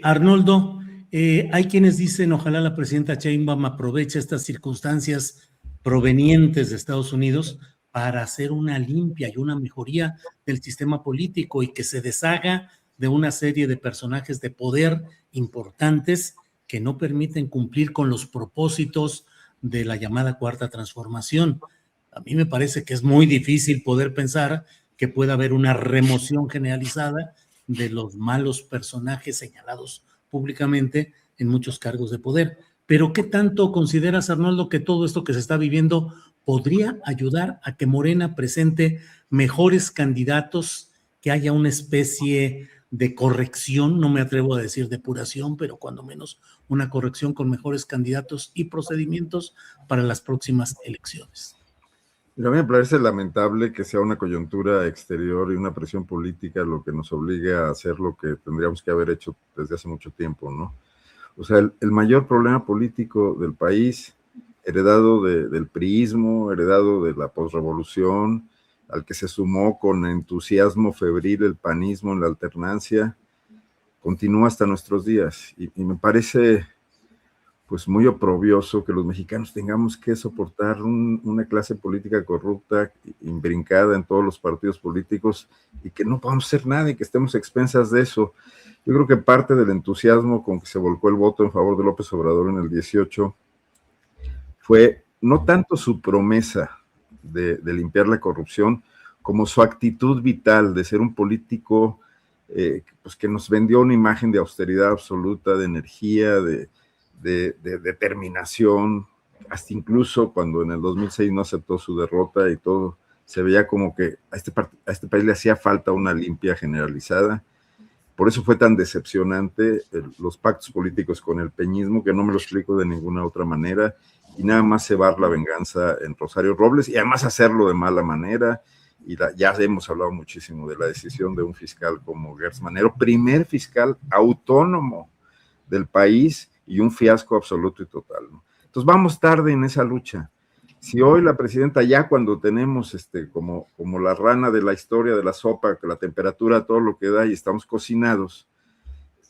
Arnoldo, hay quienes dicen, ojalá la presidenta Sheinbaum aproveche estas circunstancias provenientes de Estados Unidos para hacer una limpia y una mejoría del sistema político y que se deshaga de una serie de personajes de poder importantes que no permiten cumplir con los propósitos de la llamada Cuarta Transformación. A mí me parece que es muy difícil poder pensar que pueda haber una remoción generalizada de los malos personajes señalados públicamente en muchos cargos de poder. Pero ¿qué tanto consideras, Arnoldo, que todo esto que se está viviendo podría ayudar a que Morena presente mejores candidatos, que haya una especie de corrección, no me atrevo a decir depuración, pero cuando menos una corrección con mejores candidatos y procedimientos para las próximas elecciones? A mí me parece lamentable que sea una coyuntura exterior y una presión política lo que nos obligue a hacer lo que tendríamos que haber hecho desde hace mucho tiempo, ¿no? O sea, el mayor problema político del país, heredado del priismo, heredado de la posrevolución, al que se sumó con entusiasmo febril el panismo en la alternancia, continúa hasta nuestros días. Y me parece pues muy oprobioso que los mexicanos tengamos que soportar una clase política corrupta, imbrincada en todos los partidos políticos, y que no podamos hacer nada y que estemos a expensas de eso. Yo creo que parte del entusiasmo con que se volcó el voto en favor de López Obrador en el 18 fue no tanto su promesa de limpiar la corrupción, como su actitud vital de ser un político pues que nos vendió una imagen de austeridad absoluta, de energía, de determinación, hasta incluso cuando en el 2006 no aceptó su derrota y todo, se veía como que a este país le hacía falta una limpia generalizada. Por eso fue tan decepcionante los pactos políticos con el peñismo, que no me lo explico de ninguna otra manera, y nada más cebar la venganza en Rosario Robles, y además hacerlo de mala manera. Y ya hemos hablado muchísimo de la decisión de un fiscal como Gertz Manero, primer fiscal autónomo del país, y un fiasco absoluto y total, ¿no? Entonces vamos tarde en esa lucha. Si hoy la presidenta, ya cuando tenemos como la rana de la historia de la sopa, que la temperatura, todo lo que da y estamos cocinados,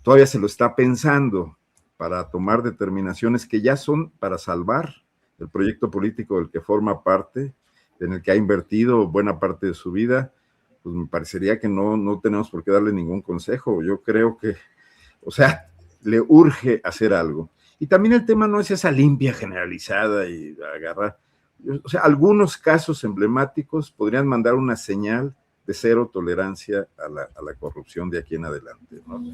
todavía se lo está pensando para tomar determinaciones que ya son para salvar el proyecto político del que forma parte, en el que ha invertido buena parte de su vida, pues me parecería que no tenemos por qué darle ningún consejo. Yo creo que, o sea, le urge hacer algo. Y también el tema no es esa limpia generalizada y agarrar, o sea, algunos casos emblemáticos podrían mandar una señal de cero tolerancia a la corrupción de aquí en adelante, ¿no?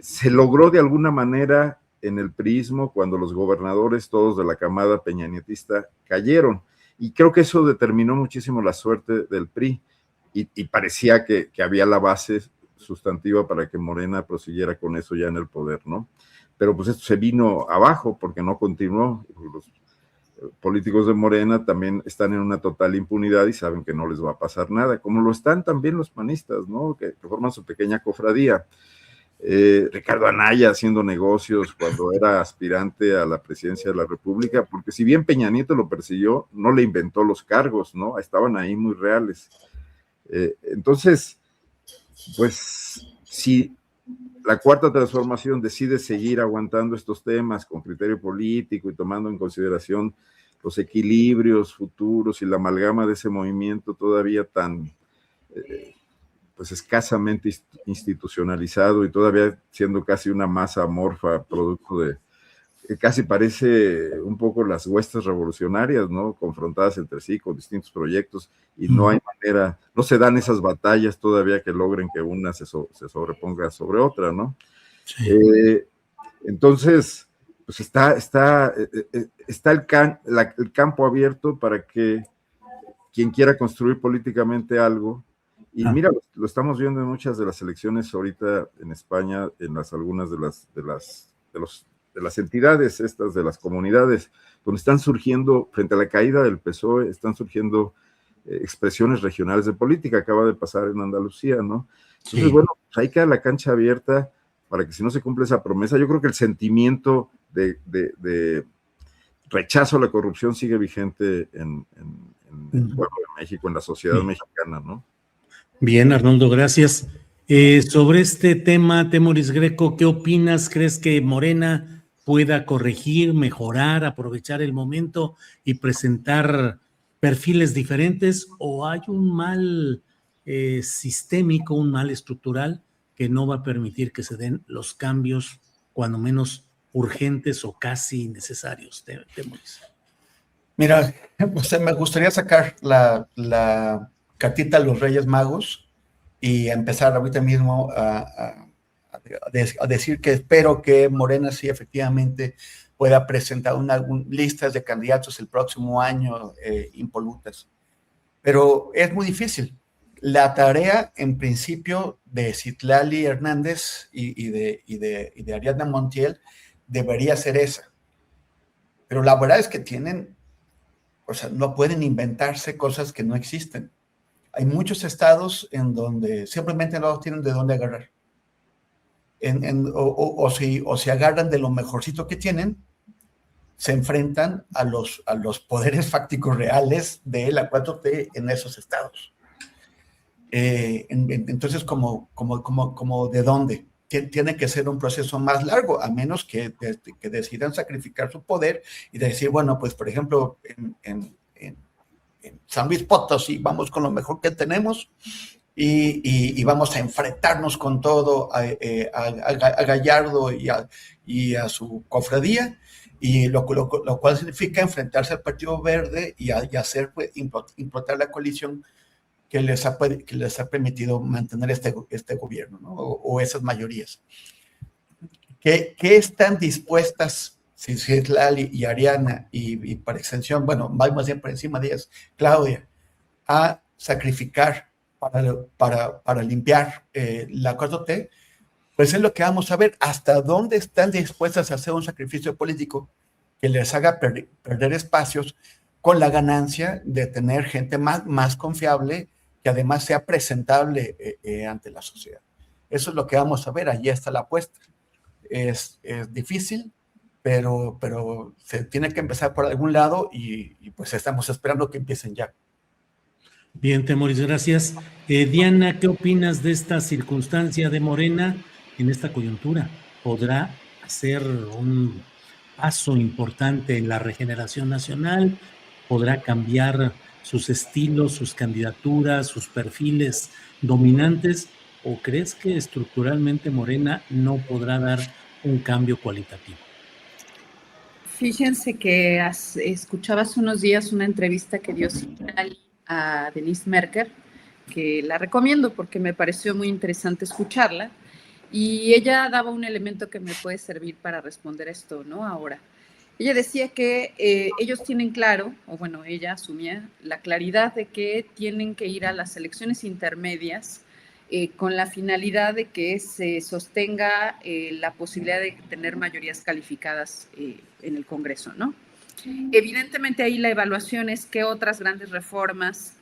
Se logró de alguna manera en el priismo cuando los gobernadores todos de la camada peñanietista cayeron, y creo que eso determinó muchísimo la suerte del PRI, y parecía que había la base sustantiva para que Morena prosiguiera con eso ya en el poder, ¿no? Pero pues esto se vino abajo porque no continuó. Los políticos de Morena también están en una total impunidad y saben que no les va a pasar nada, como lo están también los panistas, ¿no? Que forman su pequeña cofradía. Ricardo Anaya haciendo negocios cuando era aspirante a la presidencia de la República, porque si bien Peña Nieto lo persiguió, no le inventó los cargos, ¿no? Estaban ahí muy reales. Entonces, pues si la Cuarta Transformación decide seguir aguantando estos temas con criterio político y tomando en consideración los equilibrios futuros y la amalgama de ese movimiento todavía tan pues escasamente institucionalizado y todavía siendo casi una masa amorfa, producto de que casi parece un poco las huestes revolucionarias, ¿no? Confrontadas entre sí con distintos proyectos, y no hay manera, no se dan esas batallas todavía que logren que una se sobreponga sobre otra, ¿no? Sí. Entonces, pues está el campo abierto para que quien quiera construir políticamente algo, y mira, lo estamos viendo en muchas de las elecciones ahorita en España, en algunas de las entidades estas, de las comunidades, donde están surgiendo, frente a la caída del PSOE, están surgiendo expresiones regionales de política. Acaba de pasar en Andalucía, ¿no? Entonces, sí, bueno, pues ahí queda la cancha abierta para que si no se cumple esa promesa, yo creo que el sentimiento de rechazo a la corrupción sigue vigente en el pueblo de México, en la sociedad mexicana, ¿no? Bien, Arnoldo, gracias. Sobre este tema, Temoris Greco, ¿qué opinas? ¿Crees que Morena pueda corregir, mejorar, aprovechar el momento y presentar perfiles diferentes? ¿O hay un mal sistémico, un mal estructural que no va a permitir que se den los cambios, cuando menos urgentes o casi necesarios, Temoris? Mira, pues me gustaría sacar la cartita a los Reyes Magos y empezar ahorita mismo a decir que espero que Morena sí efectivamente pueda presentar listas de candidatos el próximo año impolutas. Pero es muy difícil. La tarea, en principio, de Citlali Hernández y de Ariadna Montiel debería ser esa. Pero la verdad es que no pueden inventarse cosas que no existen. Hay muchos estados en donde simplemente no tienen de dónde agarrar. O si agarran de lo mejorcito que tienen, se enfrentan a los poderes fácticos reales de la 4T en esos estados. Entonces, como ¿de dónde? Tiene que ser un proceso más largo, a menos que decidan sacrificar su poder y decir, bueno, pues por ejemplo, en San Luis Potosí vamos con lo mejor que tenemos y vamos a enfrentarnos con todo a Gallardo y a su cofradía, y lo cual significa enfrentarse al Partido Verde y hacer implotar la coalición que les ha permitido mantener este gobierno, ¿no? o esas mayorías. ¿Qué están dispuestas Citlali y Ariadna y por extensión, bueno, más bien por encima de ellas, Claudia, a sacrificar para limpiar la 4T? Pues es lo que vamos a ver, hasta dónde están dispuestas a hacer un sacrificio político que les haga perder espacios con la ganancia de tener gente más confiable, que además sea presentable ante la sociedad. Eso es lo que vamos a ver, allí está la apuesta. Es difícil, pero se tiene que empezar por algún lado y pues estamos esperando que empiecen ya. Bien, Temoris, gracias. Diana, ¿qué opinas de esta circunstancia de Morena en esta coyuntura? ¿Podrá hacer un paso importante en la regeneración nacional? ¿Podrá cambiar sus estilos, sus candidaturas, sus perfiles dominantes? ¿O crees que estructuralmente Morena no podrá dar un cambio cualitativo? Fíjense que escuchaba hace unos días una entrevista que dio Citlali a Denise Merker, que la recomiendo porque me pareció muy interesante escucharla, y ella daba un elemento que me puede servir para responder esto, ¿no? Ahora, ella decía que ellos tienen claro, o bueno, ella asumía la claridad de que tienen que ir a las elecciones intermedias con la finalidad de que se sostenga la posibilidad de tener mayorías calificadas en el Congreso, ¿no? Evidentemente ahí la evaluación es qué otras grandes reformas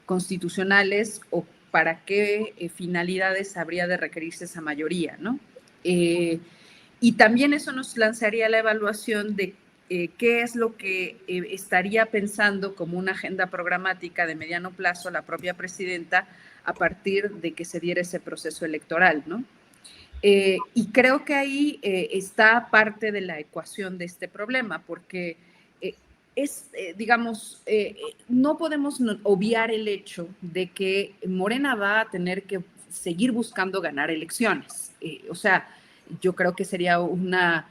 constitucionales o para qué finalidades habría de requerirse esa mayoría, ¿no? Y también eso nos lanzaría la evaluación de qué es lo que estaría pensando como una agenda programática de mediano plazo la propia presidenta a partir de que se diera ese proceso electoral, ¿no? Y creo que ahí está parte de la ecuación de este problema, porque no podemos obviar el hecho de que Morena va a tener que seguir buscando ganar elecciones. O sea, yo creo que sería una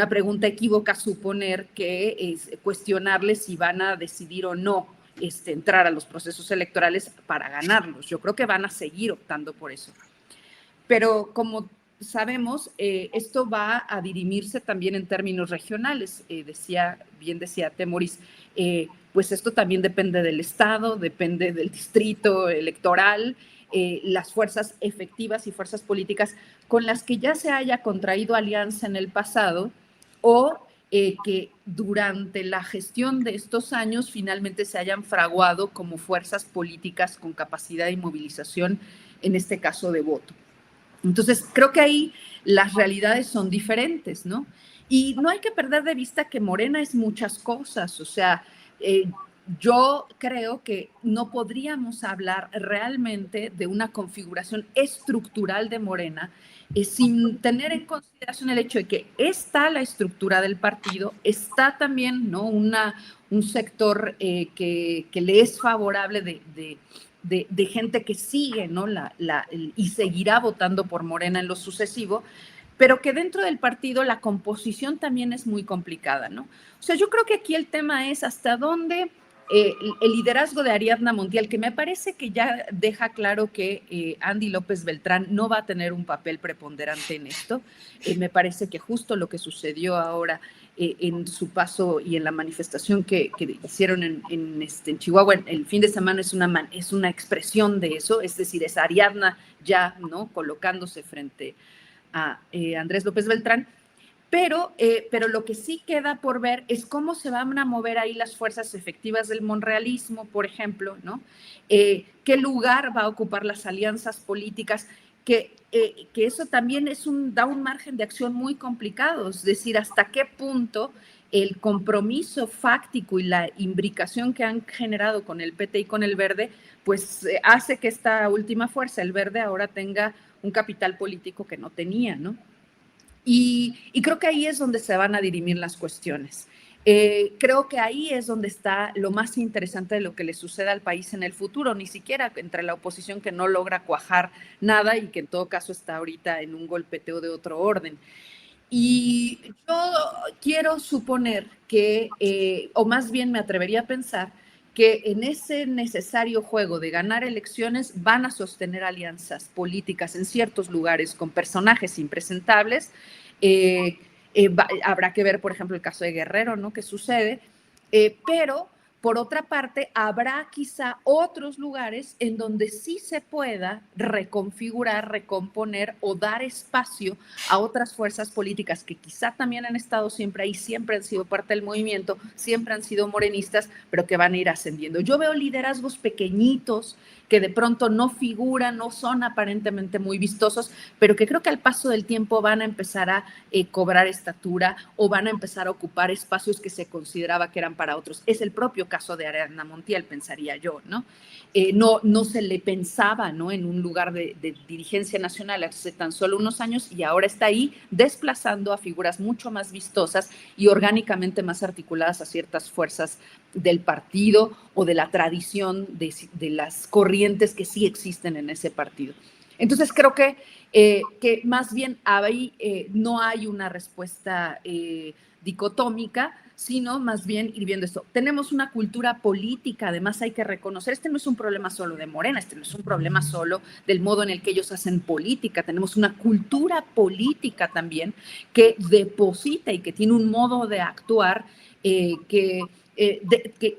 pregunta equívoca suponer que es cuestionarles si van a decidir o no entrar a los procesos electorales para ganarlos. Yo creo que van a seguir optando por eso. Pero como sabemos, esto va a dirimirse también en términos regionales. Decía Temoris, pues esto también depende del estado, depende del distrito electoral, las fuerzas efectivas y fuerzas políticas con las que ya se haya contraído alianza en el pasado o que durante la gestión de estos años finalmente se hayan fraguado como fuerzas políticas con capacidad de movilización, en este caso de voto. Entonces, creo que ahí las realidades son diferentes, ¿no? Y no hay que perder de vista que Morena es muchas cosas, o sea, yo creo que no podríamos hablar realmente de una configuración estructural de Morena sin tener en consideración el hecho de que está la estructura del partido, está también, ¿no?, un sector que le es favorable de gente que sigue, ¿no?, y seguirá votando por Morena en lo sucesivo, pero que dentro del partido la composición también es muy complicada, ¿no? O sea, yo creo que aquí el tema es hasta dónde el liderazgo de Ariadna Montiel, que me parece que ya deja claro que Andy López Beltrán no va a tener un papel preponderante en esto. Me parece que justo lo que sucedió ahora en su paso y en la manifestación que hicieron en Chihuahua el fin de semana es una expresión de eso, es decir, es Ariadna ya, ¿no?, colocándose frente a Andrés López Beltrán. Pero lo que sí queda por ver es cómo se van a mover ahí las fuerzas efectivas del monrealismo, por ejemplo, ¿no? ¿Qué lugar va a ocupar las alianzas políticas? Que eso también da un margen de acción muy complicado, es decir, hasta qué punto el compromiso fáctico y la imbricación que han generado con el PT y con el Verde, pues hace que esta última fuerza, el Verde, ahora tenga un capital político que no tenía, ¿no? Y creo que ahí es donde se van a dirimir las cuestiones. Creo que ahí es donde está lo más interesante de lo que le suceda al país en el futuro, ni siquiera entre la oposición que no logra cuajar nada y que en todo caso está ahorita en un golpeteo de otro orden. Y yo quiero suponer que, o más bien me atrevería a pensar, que en ese necesario juego de ganar elecciones van a sostener alianzas políticas en ciertos lugares con personajes impresentables. Habrá que ver, por ejemplo, el caso de Guerrero, ¿no?, qué sucede, pero por otra parte, habrá quizá otros lugares en donde sí se pueda reconfigurar, recomponer o dar espacio a otras fuerzas políticas que quizá también han estado siempre ahí, siempre han sido parte del movimiento, siempre han sido morenistas, pero que van a ir ascendiendo. Yo veo liderazgos pequeñitos que de pronto no figuran, no son aparentemente muy vistosos, pero que creo que al paso del tiempo van a empezar a cobrar estatura o van a empezar a ocupar espacios que se consideraba que eran para otros. Es el propio caso de Ariadna Montiel, pensaría yo, ¿no? No se le pensaba, ¿no?, en un lugar de dirigencia nacional hace tan solo unos años, y ahora está ahí desplazando a figuras mucho más vistosas y orgánicamente más articuladas a ciertas fuerzas del partido o de la tradición de las corrientes que sí existen en ese partido. Entonces creo que más bien ahí no hay una respuesta dicotómica, sino más bien ir viendo esto. Tenemos una cultura política, además hay que reconocer, este no es un problema solo de Morena, este no es un problema solo del modo en el que ellos hacen política, tenemos una cultura política también que deposita y que tiene un modo de actuar que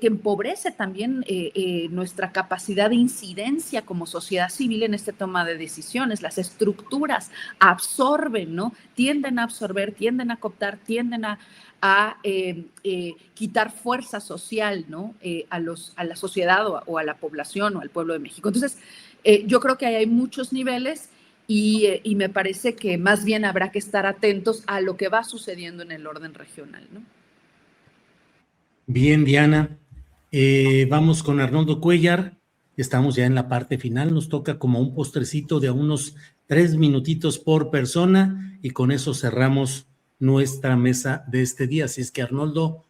empobrece también nuestra capacidad de incidencia como sociedad civil en esta toma de decisiones. Las estructuras absorben, ¿no?, tienden a absorber, tienden a cooptar, tienden a quitar fuerza social, ¿no?, a la sociedad o a la población o al pueblo de México. Entonces, yo creo que hay muchos niveles y me parece que más bien habrá que estar atentos a lo que va sucediendo en el orden regional, ¿no? Bien, Diana. Vamos con Arnoldo Cuellar. Estamos ya en la parte final. Nos toca como un postrecito de unos 3 minutitos por persona y con eso cerramos nuestra mesa de este día. Así es que, Arnoldo,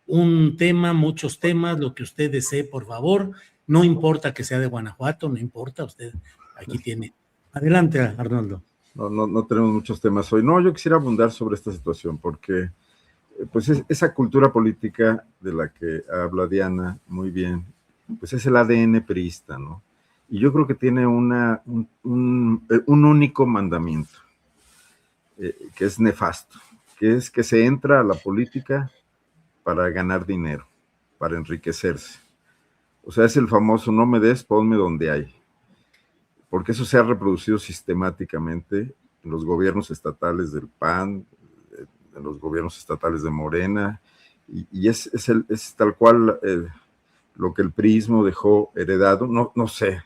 un tema, muchos temas, lo que usted desee, por favor. No importa que sea de Guanajuato, no importa, usted aquí tiene. Adelante, Arnoldo. No tenemos muchos temas hoy. No, yo quisiera abundar sobre esta situación porque pues esa cultura política de la que habla Diana muy bien, pues es el ADN priista, ¿no? Y yo creo que tiene un único mandamiento, que es nefasto, que es que se entra a la política para ganar dinero, para enriquecerse. O sea, es el famoso no me des, ponme donde hay. Porque eso se ha reproducido sistemáticamente en los gobiernos estatales del PAN, en los gobiernos estatales de Morena, y es tal cual lo que el priismo dejó heredado. No sé,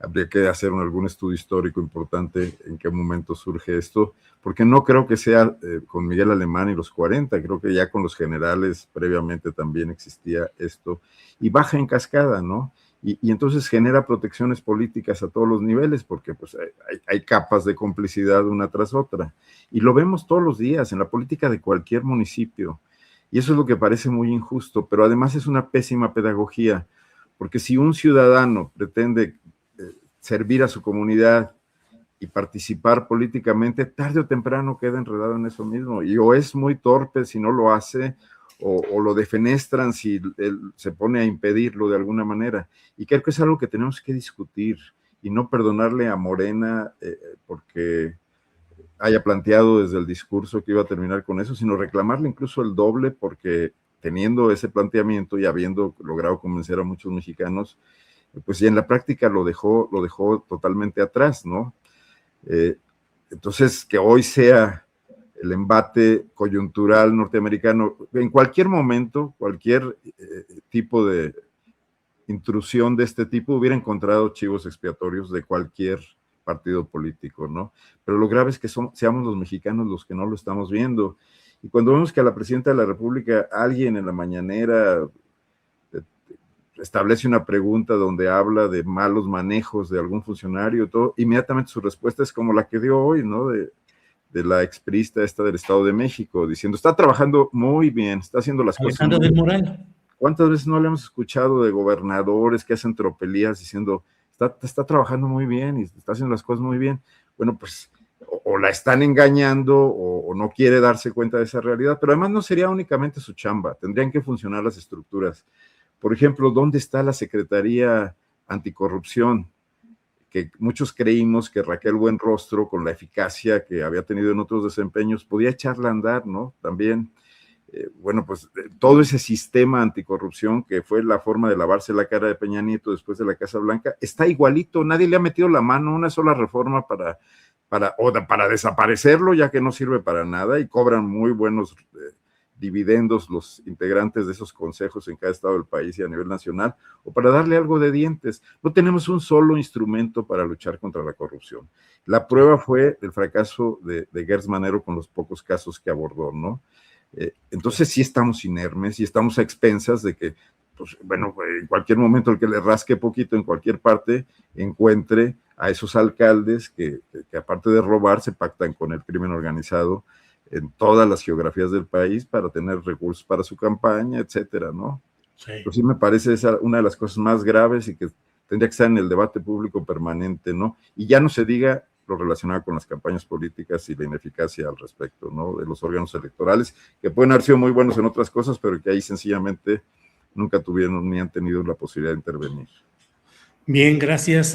habría que hacer algún estudio histórico importante en qué momento surge esto, porque no creo que sea con Miguel Alemán y los 40, creo que ya con los generales previamente también existía esto, y baja en cascada, ¿no? Y entonces genera protecciones políticas a todos los niveles, porque pues hay capas de complicidad una tras otra. Y lo vemos todos los días en la política de cualquier municipio. Y eso es lo que parece muy injusto, pero además es una pésima pedagogía, porque si un ciudadano pretende servir a su comunidad y participar políticamente, tarde o temprano queda enredado en eso mismo. Y o es muy torpe si no lo hace, o lo defenestran si él se pone a impedirlo de alguna manera. Y creo que es algo que tenemos que discutir y no perdonarle a Morena porque haya planteado desde el discurso que iba a terminar con eso, sino reclamarle incluso el doble porque teniendo ese planteamiento y habiendo logrado convencer a muchos mexicanos, pues ya en la práctica lo dejó totalmente atrás, ¿no? Entonces, que hoy sea el embate coyuntural norteamericano, en cualquier momento, cualquier tipo de intrusión de este tipo hubiera encontrado chivos expiatorios de cualquier partido político, ¿no? Pero lo grave es que seamos los mexicanos los que no lo estamos viendo. Y cuando vemos que a la presidenta de la República, alguien en la mañanera establece una pregunta donde habla de malos manejos de algún funcionario, todo, inmediatamente su respuesta es como la que dio hoy, ¿no? De la expriista esta del Estado de México, diciendo, está trabajando muy bien, está haciendo las cosas Alejandra muy del bien. Moral. ¿Cuántas veces no le hemos escuchado de gobernadores que hacen tropelías diciendo, está trabajando muy bien y está haciendo las cosas muy bien? Bueno, pues o la están engañando o no quiere darse cuenta de esa realidad, pero además no sería únicamente su chamba, tendrían que funcionar las estructuras. Por ejemplo, ¿dónde está la Secretaría Anticorrupción? Que muchos creímos que Raquel Buenrostro, con la eficacia que había tenido en otros desempeños, podía echarla a andar, ¿no? También, bueno, pues todo ese sistema anticorrupción, que fue la forma de lavarse la cara de Peña Nieto después de la Casa Blanca, está igualito, nadie le ha metido la mano, una sola reforma para desaparecerlo, ya que no sirve para nada y cobran muy buenos dividendos los integrantes de esos consejos en cada estado del país y a nivel nacional, o para darle algo de dientes. No tenemos un solo instrumento para luchar contra la corrupción. La prueba fue el fracaso de Gertz Manero con los pocos casos que abordó, ¿no? Entonces sí estamos inermes y estamos a expensas de que, pues, bueno, en cualquier momento el que le rasque poquito en cualquier parte encuentre a esos alcaldes que aparte de robar se pactan con el crimen organizado en todas las geografías del país para tener recursos para su campaña, etcétera, ¿no? Sí. Pero sí me parece esa una de las cosas más graves y que tendría que estar en el debate público permanente, ¿no? Y ya no se diga lo relacionado con las campañas políticas y la ineficacia al respecto, ¿no? De los órganos electorales, que pueden haber sido muy buenos en otras cosas, pero que ahí sencillamente nunca tuvieron ni han tenido la posibilidad de intervenir. Bien, gracias.